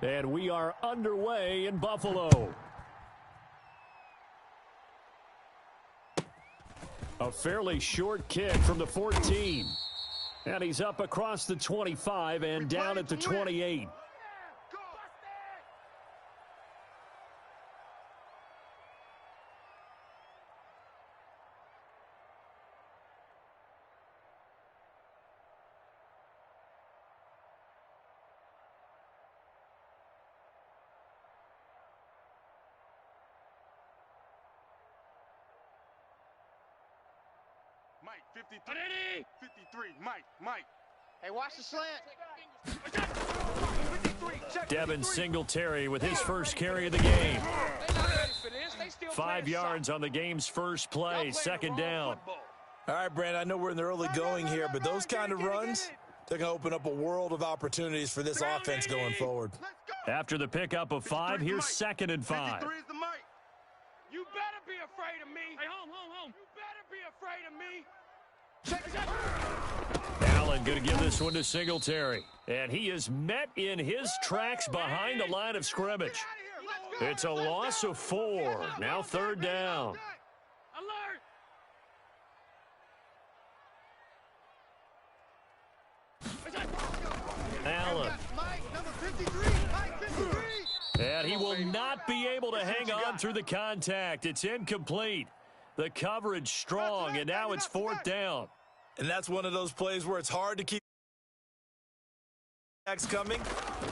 And we are underway in Buffalo. A fairly short kick from the 14. And he's up across the 25 and down at the 28. Mike, 53. 53, Mike. Hey, watch the slant. 53, Devin Singletary with his first carry of the game. 5 yards on the game's first play, second down. All right, Brandon, I know we're in the early going here, but those kind of runs, they're going to open up a world of opportunities for this offense going forward. After the pickup of 5, here's 2nd and 5. 53 is the Mike. You better be afraid of me. Hey, home. You better be afraid of me. Allen going to give this one to Singletary. And he is met in his tracks behind the line of scrimmage. It's a loss of 4. Now 3rd down. Allen. And he will not be able to hang on through the contact. It's incomplete. The coverage strong, and now it's 4th down. And that's one of those plays where it's hard to keep coming,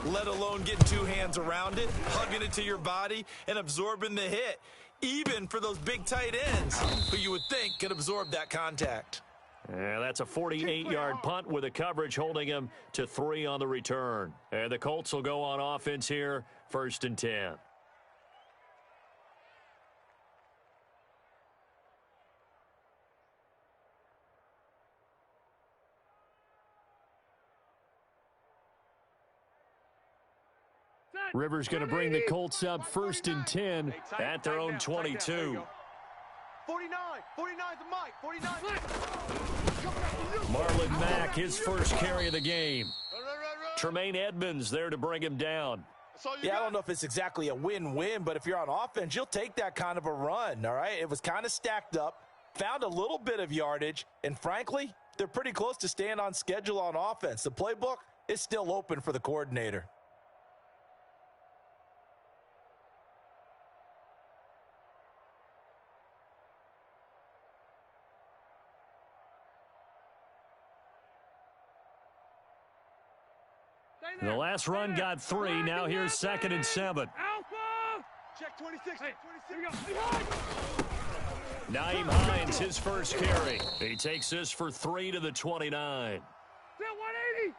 let alone getting 2 hands around it, hugging it to your body, and absorbing the hit, even for those big tight ends who you would think could absorb that contact. And that's a 48-yard punt with the coverage holding him to 3 on the return. And the Colts will go on offense here, 1st and 10. Rivers going to bring the Colts up 1st and 10 at their own 22. 49 the Mike. 49. Marlon Mack, his first carry of the game. Tremaine Edmonds there to bring him down. Yeah, I don't know if it's exactly a win-win, but if you're on offense, you'll take that kind of a run, all right? It was kind of stacked up, found a little bit of yardage, and frankly, they're pretty close to staying on schedule on offense. The playbook is still open for the coordinator. The last run got 3. Now here's 2nd and 7. Check 26. Naeem Hines, his first carry. He takes this for 3 to the 29. 180.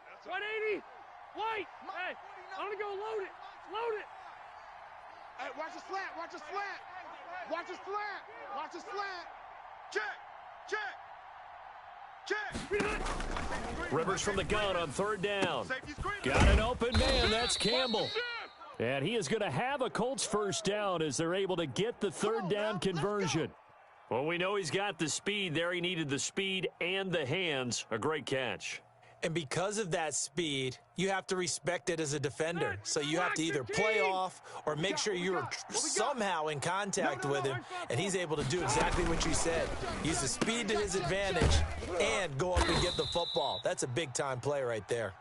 White. Hey, I'm going to go load it. Hey, watch the slant. Check. Rivers from the gun on 3rd down. Got an open man. That's Campbell. And he is going to have a Colts first down as they're able to get the 3rd down conversion. Well, we know he's got the speed there. He needed the speed and the hands. A great catch. And because of that speed, you have to respect it as a defender. So you have to either play off or make sure you're somehow in contact with him, and he's able to do exactly what you said. Use the speed to his advantage and go up and get the football. That's a big-time play right there.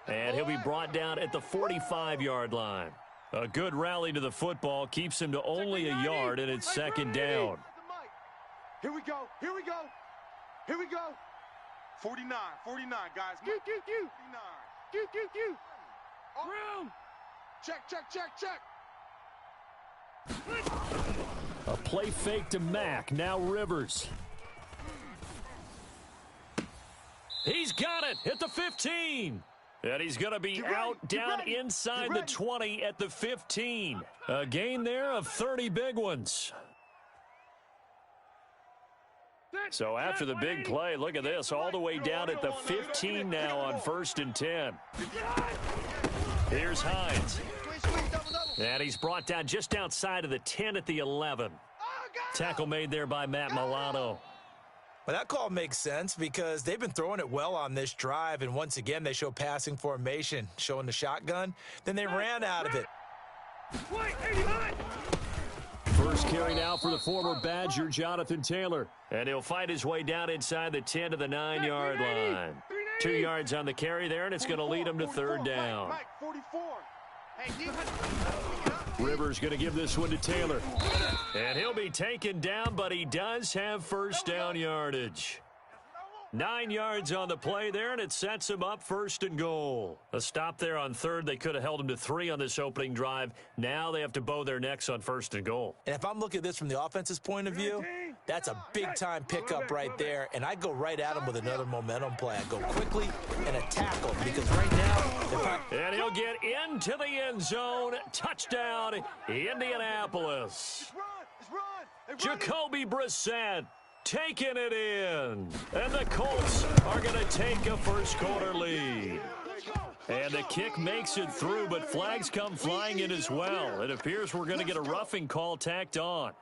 And he'll be brought down at the 45-yard line. A good rally to the football keeps him to only a yard, and it's 2nd down. Here we go. 49, guys. Q. 49. Room. Check. A play fake to Mack. Now Rivers. He's got it at the 15. And he's going to be down inside the 20 at the 15. A gain there of 30 big ones. So after the big play, look at this, all the way down at the 15 now on 1st and 10. Here's Hines. And he's brought down just outside of the 10 at the 11. Tackle made there by Matt Milano. Well, that call makes sense because they've been throwing it well on this drive, and once again, they show passing formation, showing the shotgun. Then they ran out of it. First carry now for the former Badger, Jonathan Taylor. And he'll fight his way down inside the 10 to the 9-yard line. 2 yards on the carry there, and it's going to lead him to third down. Rivers going to give this one to Taylor. And he'll be taken down, but he does have first down yardage. 9 yards on the play there, and it sets him up first and goal. A stop there on third. They could have held him to 3 on this opening drive. Now they have to bow their necks on first and goal. And if I'm looking at this from the offense's point of view, that's a big-time pickup right there, and I go right at him with another momentum play. I go quickly and attack him because right now... And he'll get into the end zone. Touchdown, Indianapolis. Jacoby Brissett taking it in. And the Colts are going to take a first-quarter lead. And the kick makes it through, but flags come flying in as well. It appears we're going to get a roughing call tacked on.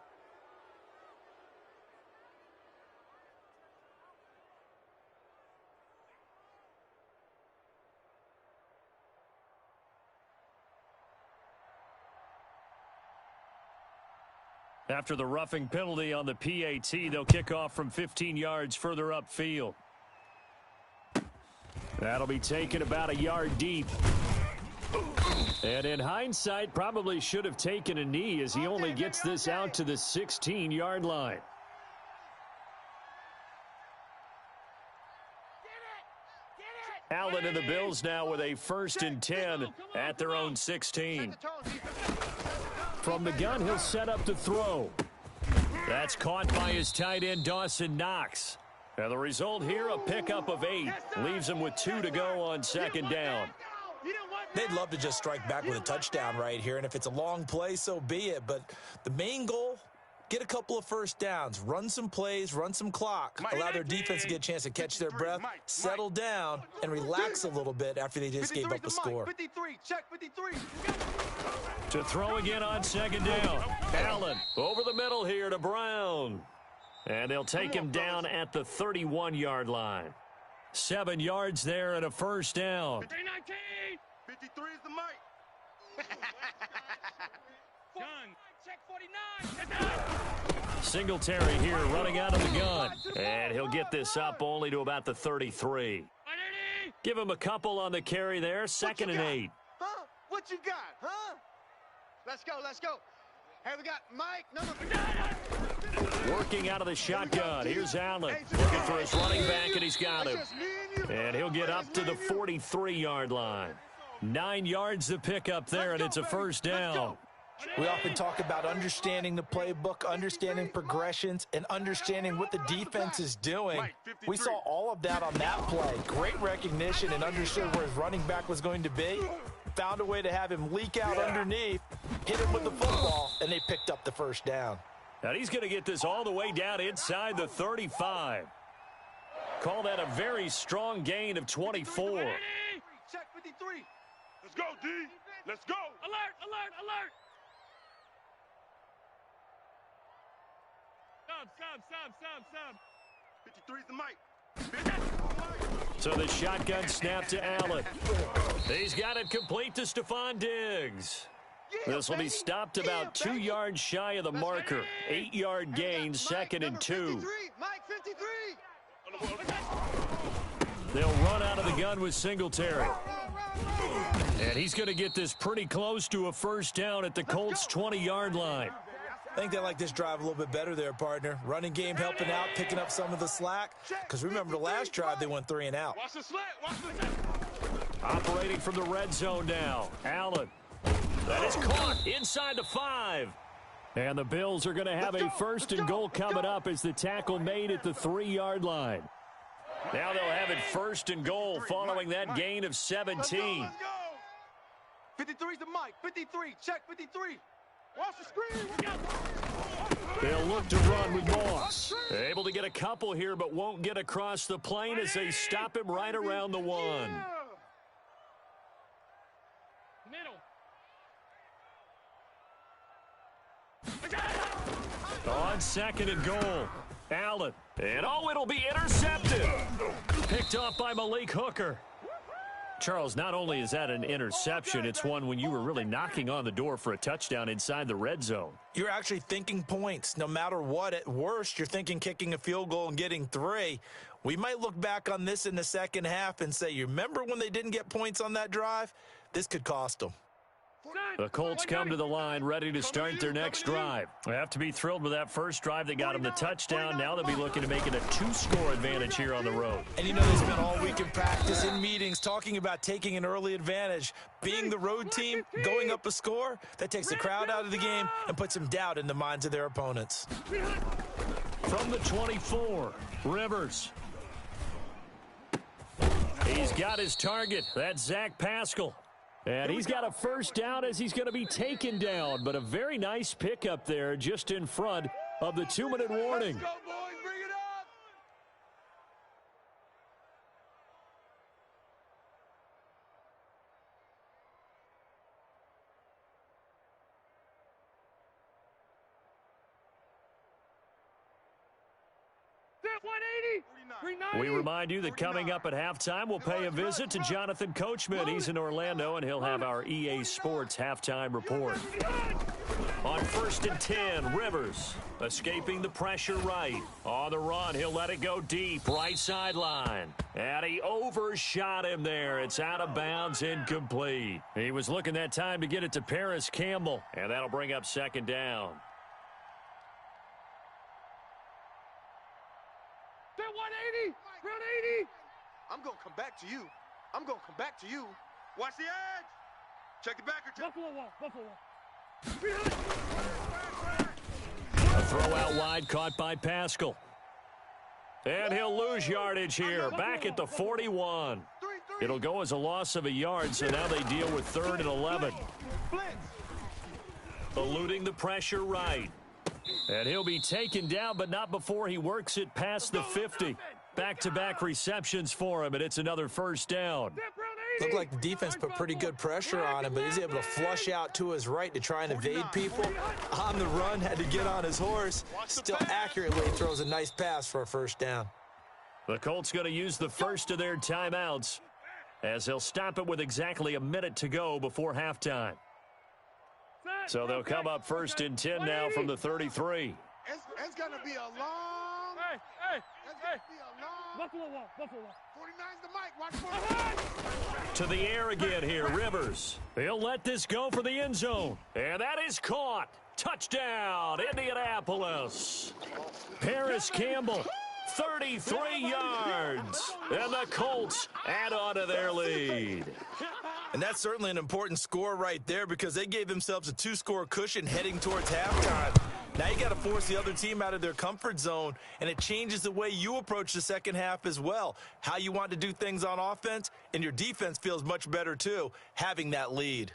After the roughing penalty on the PAT, they'll kick off from 15 yards further upfield. That'll be taken about a yard deep. And in hindsight, probably should have taken a knee as he only gets this out to the 16-yard line. Allen and the Bills now with a 1st and 10 at their own 16. From the gun, he'll set up to throw. That's caught by his tight end, Dawson Knox. And the result here, a pickup of 8. Leaves him with 2 to go on second down. They'd love to just strike back with a touchdown right here, and if it's a long play, so be it. But the main goal, get a couple of first downs, run some plays, run some clock, allow their defense to get a chance to catch their breath, settle down, and relax a little bit after they just gave up a score. 53, check 53. To throw again on second down. Allen over the middle here to Brown. And they'll take him down at the 31-yard line. 7 yards there and a first down. 53 is the mic. Check 49. Singletary here running out of the gun. And he'll get this up only to about the 33. Give him a couple on the carry there. 2nd and 8. Huh? What you got, huh? Let's go, let's go. Hey, we got Mike, Working out of the shotgun. Here's Allen looking for his running back, and he's got him. And he'll get up to the 43-yard line. 9 yards to pick up there, and it's a first down. We often talk about understanding the playbook, understanding progressions, and understanding what the defense is doing. We saw all of that on that play. Great recognition and understood where his running back was going to be. Found a way to have him leak out underneath, hit him with the football, and they picked up the first down. And he's going to get this all the way down inside the 35. Call that a very strong gain of 24. Check 53. Let's go, D. Let's go. Alert, alert, alert. Sub. 53 is the mic. So the shotgun snap to Allen. He's got it complete to Stephon Diggs. This will be stopped about 2 yards shy of the marker. 8-yard gain, 2nd and 2. Mike 53. They'll run out of the gun with Singletary. And he's going to get this pretty close to a first down at the Colts' 20-yard line. I think they like this drive a little bit better there, partner. Running game helping out, picking up some of the slack. Because remember the last drive, they went 3 and out. Watch the slant. Watch the slant. Operating from the red zone now. Allen. That is caught inside the 5. And the Bills are going to have a 1st and goal coming up as the tackle made at the 3-yard line. Now they'll have it 1st and goal following that gain of 17. 53 is the mic. 53. Check 53. Watch the screen. They'll look to run with Moss. Able to get a couple here, but won't get across the plane as they stop him right around the 1. Middle. On 2nd and goal. Allen. And oh, it'll be intercepted. Picked off by Malik Hooker. Charles, not only is that an interception, it's one when you were really knocking on the door for a touchdown inside the red zone. You're actually thinking points. No matter what, at worst, you're thinking kicking a field goal and getting 3. We might look back on this in the second half and say, you remember when they didn't get points on that drive? This could cost them. The Colts come to the line ready to start their next drive. They have to be thrilled with that first drive that got them the touchdown. Now they'll be looking to make it a 2-score advantage here on the road. And you know they spent all week in practice, in meetings, talking about taking an early advantage. Being the road team, going up a score, that takes the crowd out of the game and puts some doubt in the minds of their opponents. From the 24, Rivers. He's got his target. That's Zach Pascal. And he's got a first down as he's going to be taken down. But a very nice pickup there just in front of the 2-minute warning. Let's go, boys. Bring it up. Set 180. We remind you that coming up at halftime, we'll pay a visit to Jonathan Coachman. He's in Orlando, and he'll have our EA Sports halftime report. On 1st and 10, Rivers escaping the pressure right. On the run, he'll let it go deep, right sideline. And he overshot him there. It's out of bounds, incomplete. He was looking that time to get it to Paris Campbell, and that'll bring up 2nd down. Set 180. Round 80. I'm going to come back to you. I'm going to come back to you. Watch the edge. Check the back. Buffalo wall. Buffalo wall. A throw out wide caught by Pascal. And he'll lose yardage here. Back at the 41. It'll go as a loss of a yard, so now they deal with 3rd and 11. Eluding the pressure right. And he'll be taken down, but not before he works it past the 50. Back-to-back receptions for him, and it's another first down. Looked like the defense put pretty good pressure on him, but he's able to flush out to his right to try and evade people. On the run, had to get on his horse. Still accurately throws a nice pass for a first down. The Colts going to use the first of their timeouts as they'll stop it with exactly a minute to go before halftime. So they'll come up 1st and 10 now from the 33. It's going to be a long. Hey. Be a long. Buffalo wall. Buffalo wall. 49's the mic. Watch for it. To the air again here, Rivers. He'll let this go for the end zone. And that is caught. Touchdown, Indianapolis. Paris Campbell, 33 yards. And the Colts add on to their lead. And that's certainly an important score right there because they gave themselves a 2-score cushion heading towards halftime. Now you got to force the other team out of their comfort zone, and it changes the way you approach the second half as well. How you want to do things on offense, and your defense feels much better too, having that lead.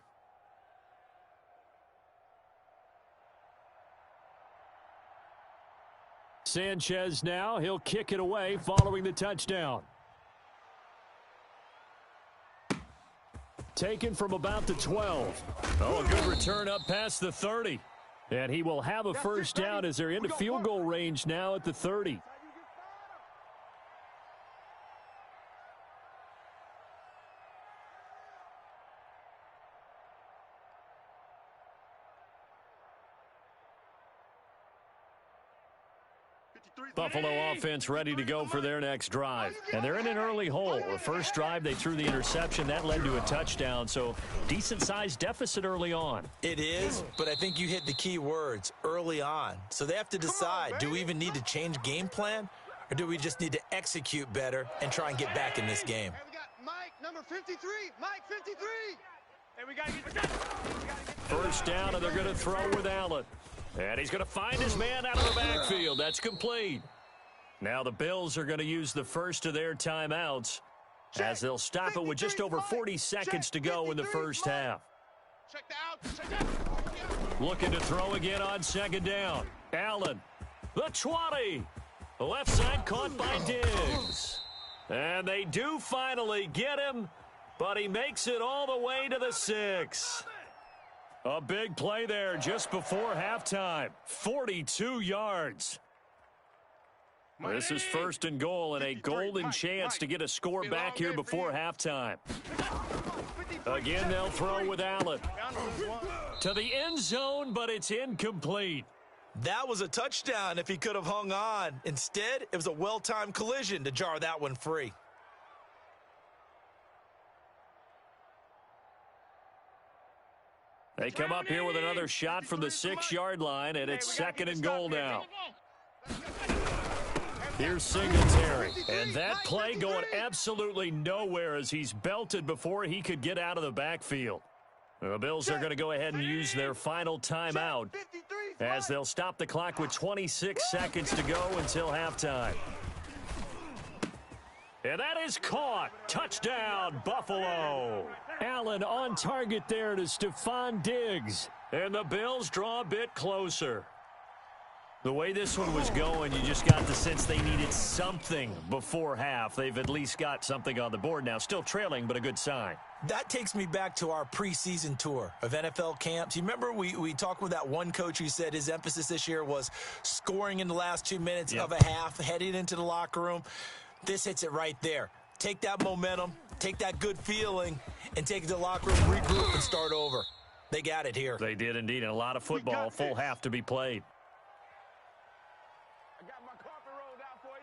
Sanchez now, he'll kick it away following the touchdown. Taken from about the 12. Oh, a good return up past the 30. And he will have a first down as they're into field goal range now at the 30. Buffalo offense ready to go for their next drive. And they're in an early hole. The first drive, they threw the interception. That led to a touchdown. So decent-sized deficit early on. It is, but I think you hit the key words, early on. So they have to decide, do we even need to change game plan? Or do we just need to execute better and try and get back in this game? Hey, we got Mike, number 53. Mike, 53. Hey, we got to get First down, and they're going to throw with Allen. And he's going to find his man out of the backfield. That's complete. Now the Bills are going to use the first of their timeouts as they'll stop it with just over 40 seconds to go in the first half. Check the out. Looking to throw again on 2nd down. Allen, the 20. The left side caught by Diggs. And they do finally get him, but he makes it all the way to the 6. A big play there just before halftime. 42 yards. This is first and goal and a golden chance to get a score back here before halftime. Again, they'll throw with Allen. To the end zone, but it's incomplete. That was a touchdown if he could have hung on. Instead, it was a well-timed collision to jar that one free. They come up here with another shot from the 6-yard line, and it's second and goal now. Here's Singletary, and that play going absolutely nowhere as he's belted before he could get out of the backfield. The Bills are going to go ahead and use their final timeout as they'll stop the clock with 26 seconds to go until halftime. And that is caught. Touchdown, Buffalo. Allen on target there to Stephon Diggs. And the Bills draw a bit closer. The way this one was going, you just got the sense they needed something before half. They've at least got something on the board now. Still trailing, but a good sign. That takes me back to our preseason tour of NFL camps. You remember we talked with that one coach who said his emphasis this year was scoring in the last 2 minutes of a half, heading into the locker room. This hits it right there. Take that momentum, take that good feeling, and take it to the locker room, regroup, and start over. They got it here. They did indeed, and a lot of football, full half to be played. I got my carpet rolled out for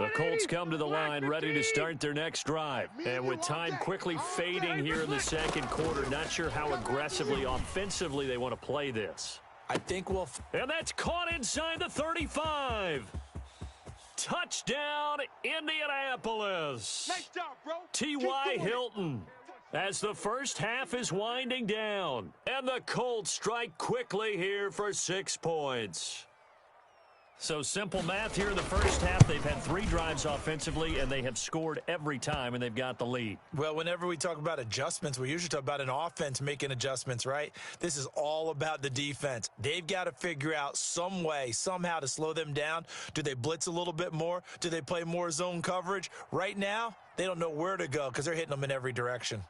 you. The Colts come to the line ready to start their next drive. And with time quickly fading here in the second quarter, not sure how aggressively, offensively they want to play this. I think we'll... And that's caught inside the 35. Touchdown, Indianapolis. Nice job, bro. T.Y. Hilton as the first half is winding down. And the Colts strike quickly here for 6 points. So simple math here in the first half. They've had 3 drives offensively, and they have scored every time, and they've got the lead. Well, whenever we talk about adjustments, we usually talk about an offense making adjustments, right? This is all about the defense. They've got to figure out some way, somehow to slow them down. Do they blitz a little bit more? Do they play more zone coverage? Right now, they don't know where to go because they're hitting them in every direction.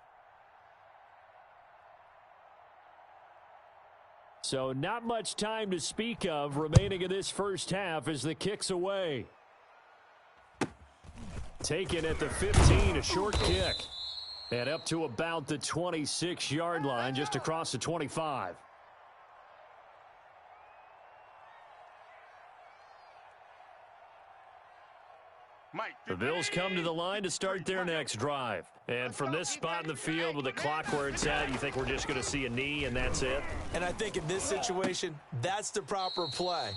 So not much time to speak of remaining in this first half as the kick's away. Taken at the 15, a short kick. And up to about the 26-yard line, just across the 25. The Bills come to the line to start their next drive. And from this spot in the field with the clock where it's at, you think we're just going to see a knee and that's it? And I think in this situation, that's the proper play.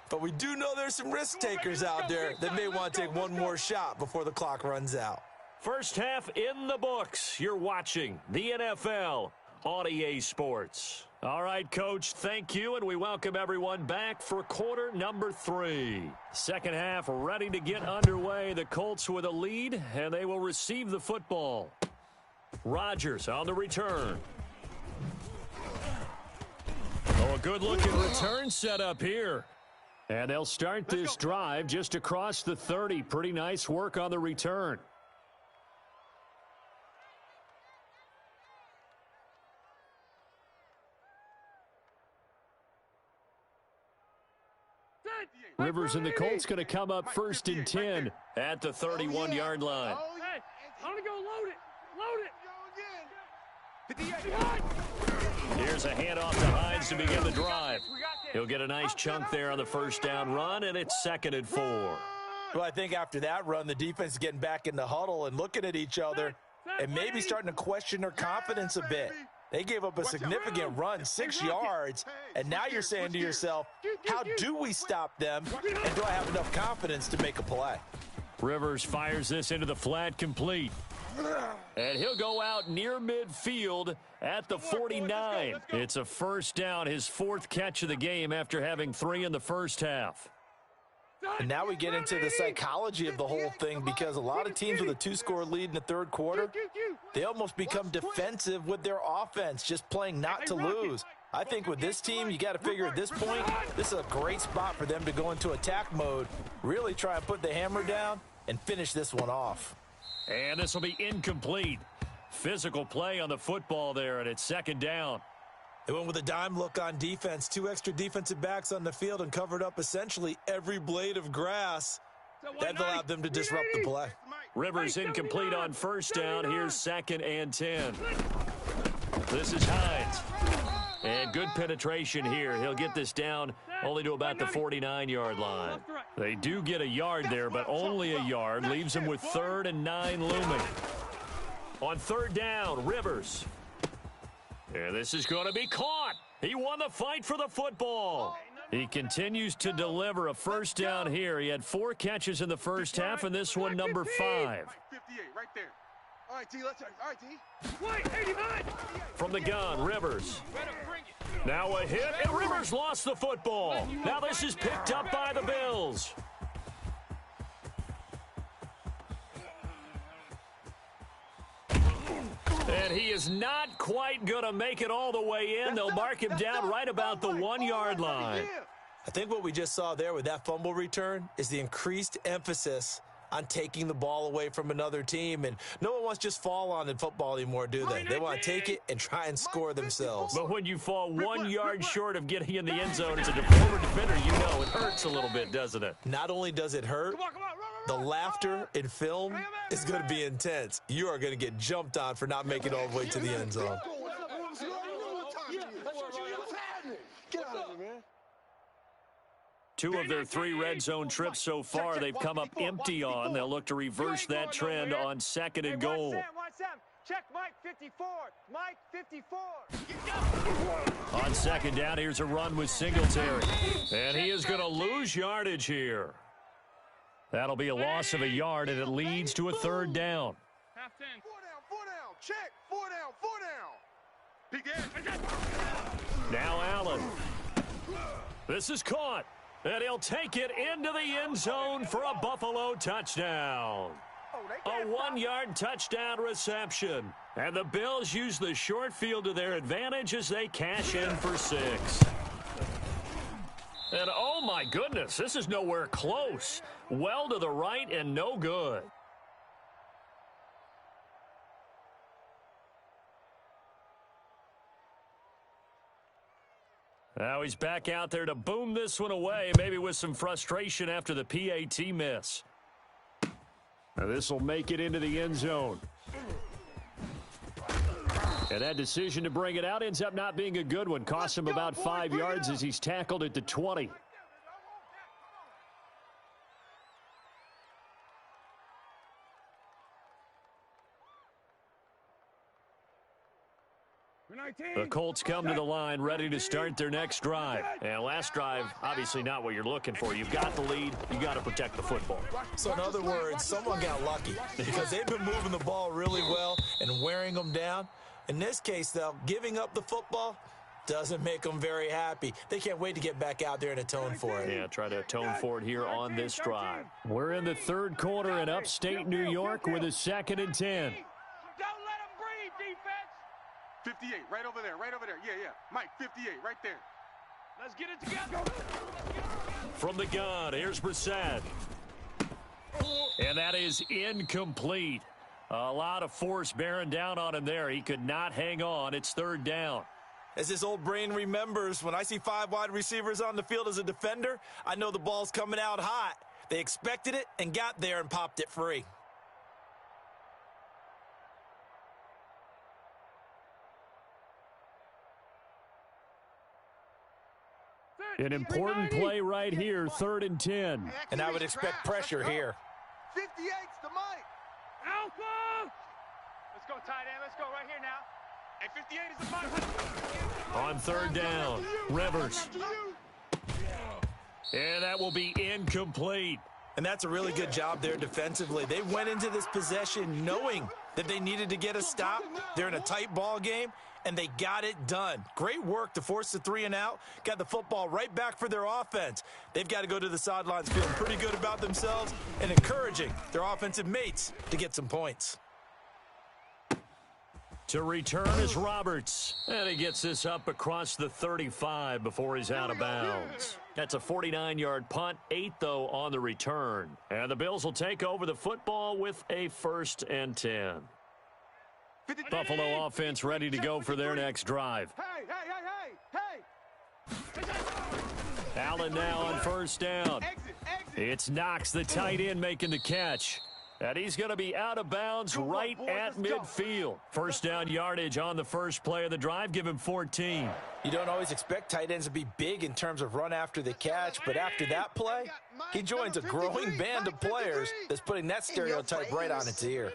But we do know there's some risk takers out there that may want to take one more shot before the clock runs out. First half in the books. You're watching the NFL on EA Sports. All right, Coach, thank you, and we welcome everyone back for quarter number 3. Second half ready to get underway. The Colts with a lead, and they will receive the football. Rodgers on the return. Oh, a good-looking return setup here. And they'll start this drive just across the 30. Pretty nice work on the return. Rivers and the Colts going to come up first and 10 at the 31-yard line. Hey, I'm going to go load it. Here's a handoff to Hines to begin the drive. He'll get a nice chunk there on the first down run, and it's 2nd and 4. Well, I think after that run, the defense is getting back in the huddle and looking at each other and maybe starting to question their confidence a bit. They gave up a significant run, 6 yards, and now you're saying to yourself, how do we stop them, and do I have enough confidence to make a play? Rivers fires this into the flat, complete. And he'll go out near midfield at the 49. It's a first down, his 4th catch of the game after having 3 in the first half. And now we get into the psychology of the whole thing because a lot of teams with a 2-score lead in the third quarter, they almost become defensive with their offense, just playing not to lose. I think with this team, you got to figure at this point, this is a great spot for them to go into attack mode, really try and put the hammer down and finish this one off. And this will be incomplete. Physical play on the football there, and it's 2nd down. They went with a dime look on defense. 2 extra defensive backs on the field and covered up essentially every blade of grass. That allowed them to disrupt the play. Rivers incomplete on first down. Here's 2nd and 10. This is Hines. And good penetration here. He'll get this down only to about the 49-yard line. They do get a yard there, but only a yard. Leaves them with 3rd and 9 looming. On 3rd down, Rivers. And this is going to be caught. He won the fight for the football. He continues to deliver a first down here. He had 4 catches in the first half, and this one number 5. 58 right there. All right, T, let's all right, T. Wait, 89. From the gun, Rivers. Now a hit, and Rivers lost the football. Now this is picked up by the Bills. And he is not quite going to make it all the way in. They'll mark him down right about the 1-yard line. I think what we just saw there with that fumble return is the increased emphasis on taking the ball away from another team. And no one wants to just fall on in football anymore, do they? They want to take it and try and score themselves. But when you fall 1 yard short of getting in the end zone as a former defender, you know it hurts a little bit, doesn't it? Not only does it hurt, the laughter in film is going to be intense. You are going to get jumped on for not making it all the way to the end zone. Two of their 3 red zone trips so far, they've come up empty on. They'll look to reverse that trend on 2nd and goal. Check Mike 54. Mike 54. On 2nd down, here's a run with Singletary. And he is going to lose yardage here. That'll be a loss of a yard, and it leads to a 3rd down. Half 10. 4 down. Check. 4 down. Now Allen. This is caught. And he'll take it into the end zone for a Buffalo touchdown. A 1-yard touchdown reception. And the Bills use the short field to their advantage as they cash in for 6. And oh my goodness, this is nowhere close. Well to the right and no good. Now he's back out there to boom this one away, maybe with some frustration after the PAT miss. Now this will make it into the end zone. And that decision to bring it out ends up not being a good one. Costs him about 5 yards as he's tackled at the 20. The Colts come to the line ready to start their next drive. And last drive, obviously not what you're looking for. You've got the lead. You got to protect the football. So in other words, someone got lucky because they've been moving the ball really well and wearing them down. In this case, though, giving up the football doesn't make them very happy. They can't wait to get back out there and atone for it. Yeah, try to atone for it here on this drive. We're in the 3rd quarter in upstate New York with a 2nd and 10. 58, right over there. Yeah. Mike, 58, right there. Let's get it together. From the gun, here's Brissett. And that is incomplete. A lot of force bearing down on him there. He could not hang on. It's 3rd down. As his old brain remembers, when I see 5 wide receivers on the field as a defender, I know the ball's coming out hot. They expected it and got there and popped it free. An important play right here, 3rd and 10. And I would expect pressure here. 58's the Mike. Alpha! Let's go, tight end. Let's go right here now. And 58 is the Mike. On 3rd down, Rivers. And that will be incomplete. And that's a really good job there defensively. They went into this possession knowing that they needed to get a stop. They're in a tight ball game, and they got it done. Great work to force the 3 and out. Got the football right back for their offense. They've got to go to the sidelines feeling pretty good about themselves and encouraging their offensive mates to get some points. To return is Roberts. And he gets this up across the 35 before he's out of bounds. That's a 49-yard punt, 8, though, on the return. And the Bills will take over the football with a 1st and 10. Buffalo offense ready to go for their next drive. Hey. Allen now on first down. It's Knox, the tight end, making the catch. And he's going to be out of bounds right at midfield. First down yardage on the first play of the drive. Give him 14. You don't always expect tight ends to be big in terms of run after the catch, but after that play, he joins a growing band of players that's putting that stereotype right on its ear.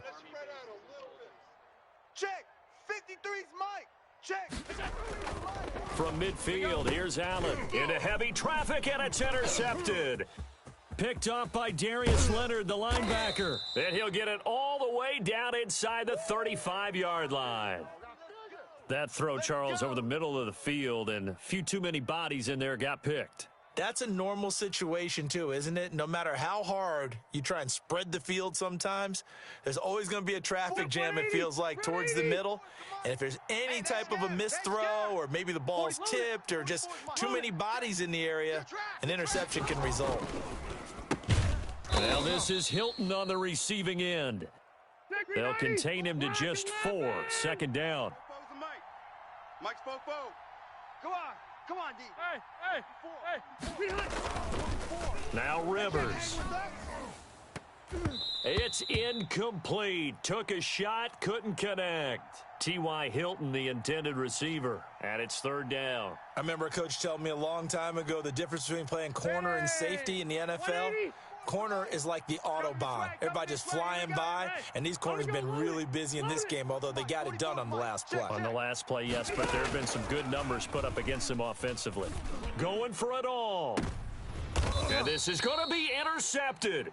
Check. 53's Mike. Check. From midfield, here's Allen. Into heavy traffic, and it's intercepted. Picked off by Darius Leonard, the linebacker. And he'll get it all the way down inside the 35-yard line. That throw, Charles, over the middle of the field, and a few too many bodies in there got picked. That's a normal situation, too, isn't it? No matter how hard you try and spread the field sometimes, there's always going to be a traffic jam, it feels like, towards the middle. And if there's any type of a missed throw, or maybe the ball's tipped, or just too many bodies in the area, an interception can result. Well, this is Hilton on the receiving end. They'll contain him to just 4. Second down. Mike spoke. Come on, D. Hey. Now Rivers. It's incomplete. Took a shot, couldn't connect. T.Y. Hilton, the intended receiver, and it's third down. I remember a coach telling me a long time ago the difference between playing corner and safety in the NFL. Corner is like the Autobahn. Everybody just flying by, and these corners have been really busy in this game, although they got it done on the last play. On the last play, yes, but there have been some good numbers put up against them offensively. Going for it all. And this is going to be intercepted.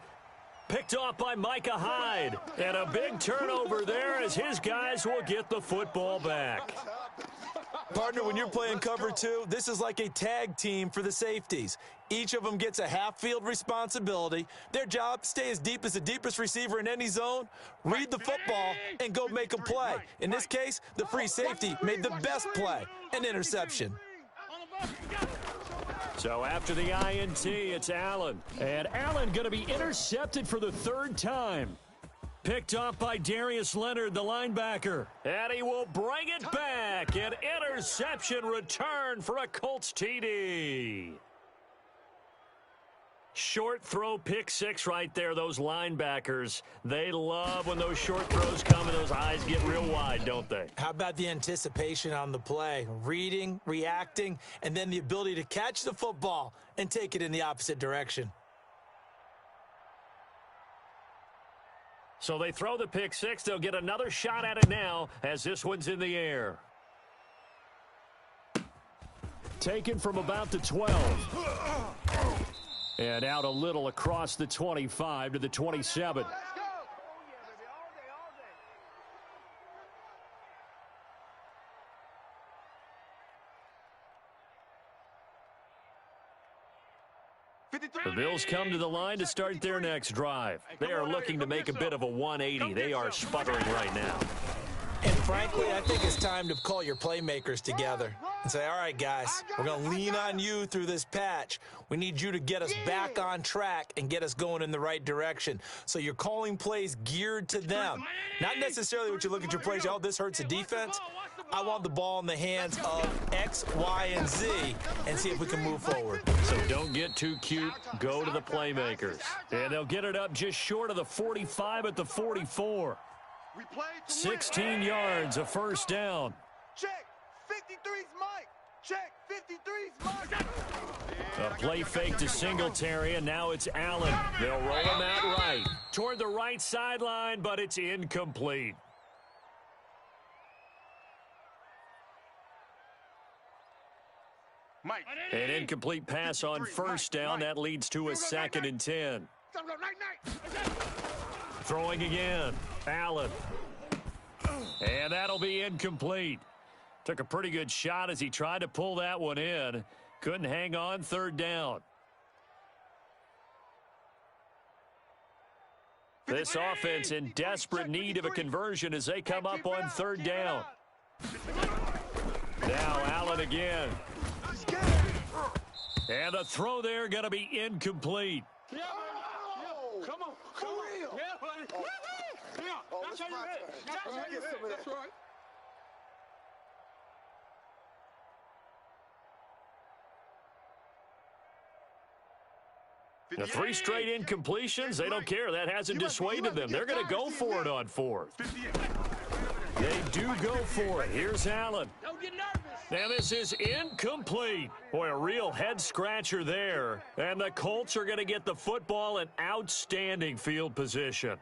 Picked off by Micah Hyde. And a big turnover there as his guys will get the football back. Partner, when you're playing cover 2, this is like a tag team for the safeties. Each of them gets a half-field responsibility. Their job, stay as deep as the deepest receiver in any zone, read the football, and go make a play. In this case, the free safety made the best play, an interception. So after the INT, it's Allen. And Allen going to be intercepted for the 3rd time. Picked off by Darius Leonard, the linebacker. And he will bring it back. An interception return for a Colts TD. Short throw, pick 6 right there. Those linebackers, they love when those short throws come and those eyes get real wide, don't they? How about the anticipation on the play? Reading, reacting, and then the ability to catch the football and take it in the opposite direction. So they throw the pick 6. They'll get another shot at it now as this one's in the air. Taken from about the 12. And out a little across the 25 to the 27. The Bills come to the line to start their next drive. They are looking to make a bit of a 180. They are sputtering right now. And frankly, I think it's time to call your playmakers together and say, all right, guys, we're going to lean on you through this patch. We need you to get us back on track and get us going in the right direction. So you're calling plays geared to them. Not necessarily what you look at your plays, oh, this hurts the defense. I want the ball in the hands of X, Y, and Z and see if we can move forward. So don't get too cute. Go to the playmakers. And they'll get it up just short of the 45 at the 44. 16 yards, a first down. Check. 53's Mike. Check. 53's Mike. A play fake to Singletary, and now it's Allen. They'll roll him out right. Toward the right sideline, but it's incomplete. Mike. An incomplete pass on first down. That leads to a 2nd and 10. Throwing again. Allen. And that'll be incomplete. Took a pretty good shot as he tried to pull that one in. Couldn't hang on, 3rd down. This offense in desperate need of a conversion as they come up on 3rd down. Now Allen again. And the throw there going to be incomplete. Come on. Yeah, buddy. That's how you ready. That's right. The 3 straight incompletions, they don't care. That hasn't dissuaded them. They're going to go for it on 4th. They do go for it. Here's Allen. Don't get nervous. Now this is incomplete. Boy, a real head-scratcher there. And the Colts are going to get the football in outstanding field position.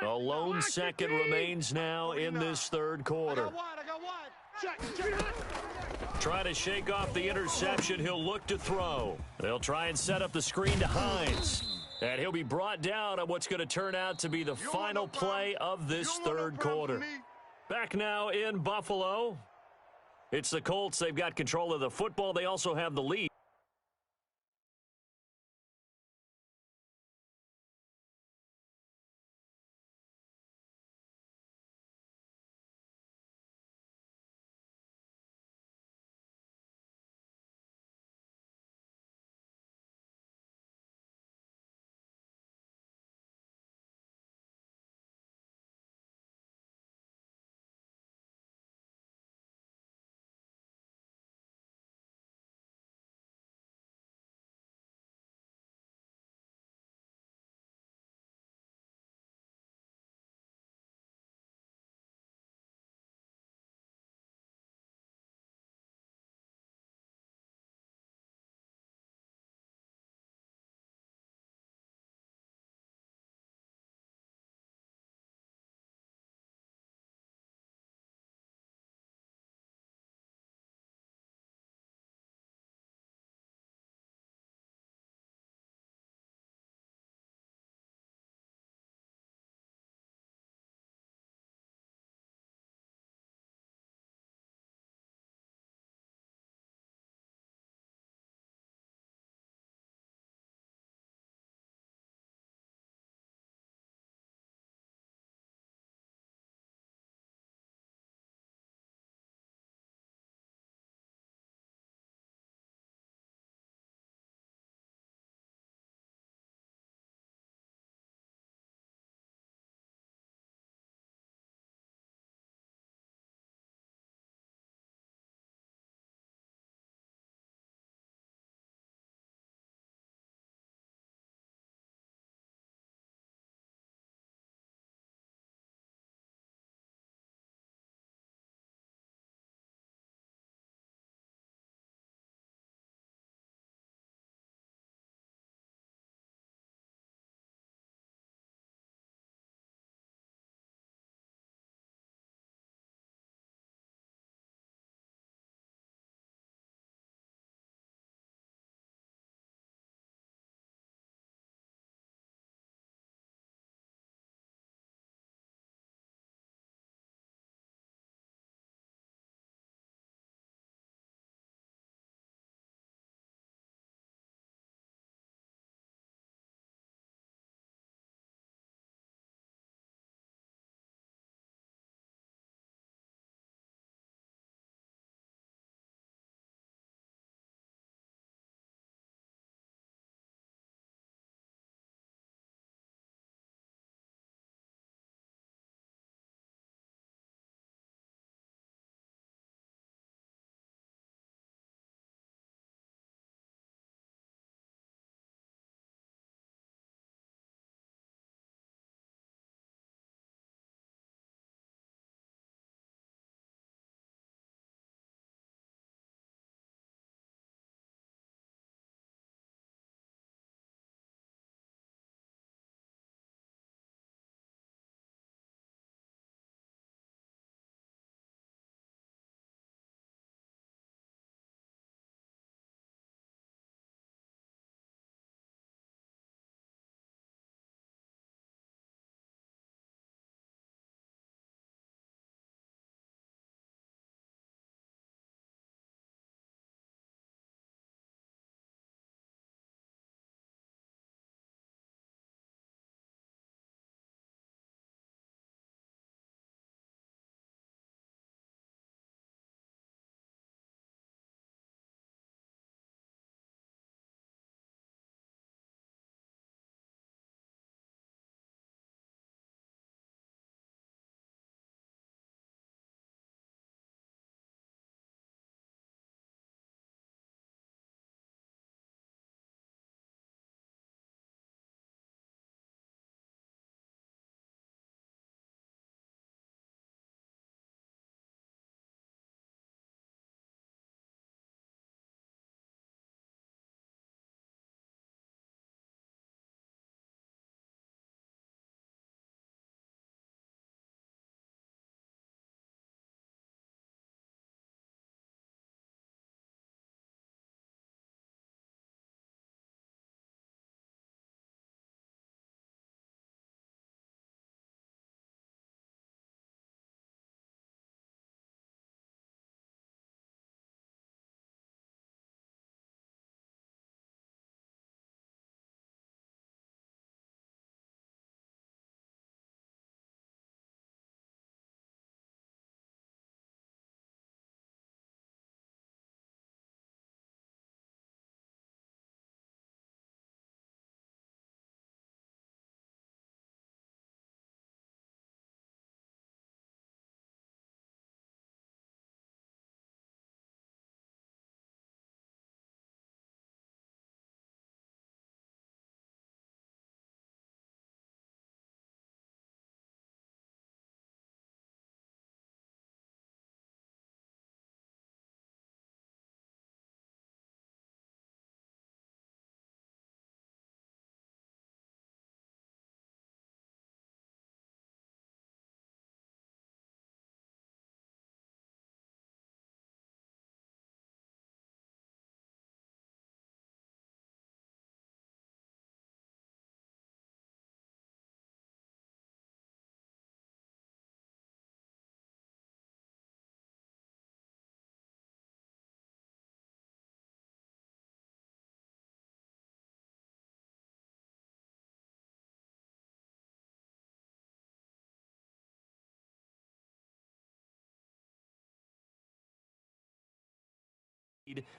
A lone second remains now in this 3rd quarter. I got wide. Check. Try to shake off the interception. He'll look to throw. They'll try and set up the screen to Hines. And he'll be brought down on what's going to turn out to be the final play of this 3rd quarter. Back now in Buffalo. It's the Colts. They've got control of the football. They also have the lead.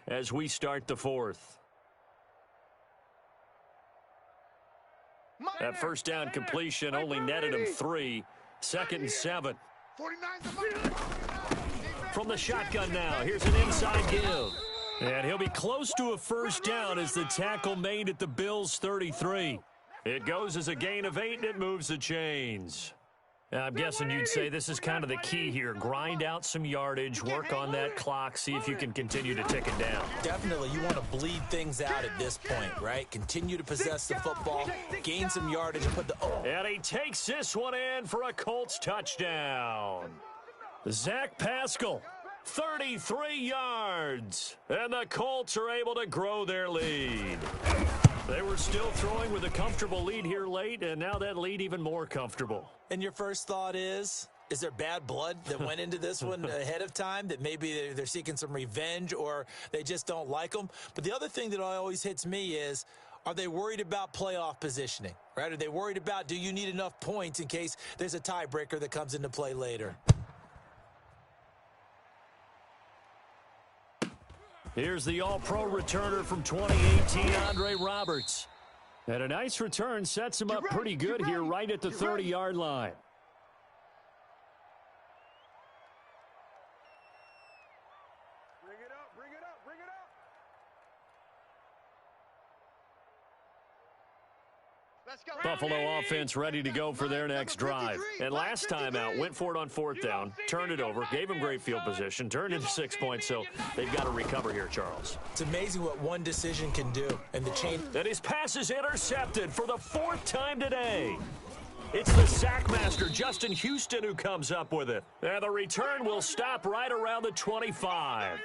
as we start the fourth. That first down completion only netted him 3. 2nd and 7. From the shotgun now, here's an inside give. And he'll be close to a first down as the tackle made at the Bills' 33. It goes as a gain of 8, and it moves the chains. I'm guessing you'd say this is kind of the key here. Grind out some yardage, work on that clock, see if you can continue to tick it down. Definitely, you want to bleed things out at this point, right? Continue to possess the football, gain some yardage, and put the... And he takes this one in for a Colts touchdown. Zach Pascal, 33 yards. And the Colts are able to grow their lead. They were still throwing with a comfortable lead here late, and now that lead even more comfortable. And your first thought is there bad blood that went into this one ahead of time, that maybe they're seeking some revenge or they just don't like them? But the other thing that always hits me is, are they worried about playoff positioning, right? Are they worried about, do you need enough points in case there's a tiebreaker that comes into play later? Here's the all-pro returner from 2018, Andre Roberts. And a nice return sets him up pretty good here right at the 30-yard line. Bring it up, bring it up, bring it up. Let's go. Buffalo offense ready to go for their next drive. And last time out, went for it on 4th down, turned it over, gave him great field position, turned into 6 points, so they've got to recover here, Charles. It's amazing what one decision can do. And the chain... And his pass is intercepted for the 4th time today. It's the sackmaster, Justin Houston, who comes up with it. And the return will stop right around the 25.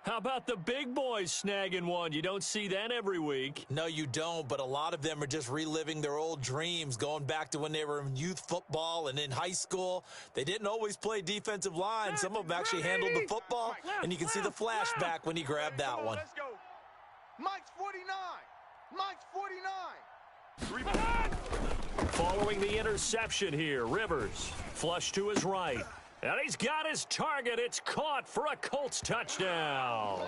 How about the big boys snagging one? You don't see that every week. No, you don't, but a lot of them are just reliving their old dreams, going back to when they were in youth football and in high school. They didn't always play defensive line. Some of them actually handled the football, and you can see the flashback when he grabbed that one. Let's go. Mike's 49. Mike's 49. Following the interception here, Rivers flush to his right. And he's got his target. It's caught for a Colts touchdown.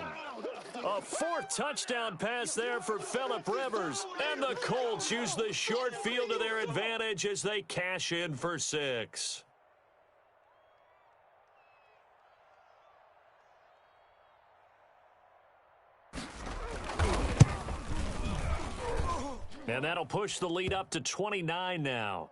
A 4th touchdown pass there for Phillip Rivers. And the Colts use the short field to their advantage as they cash in for 6. And that'll push the lead up to 29 now.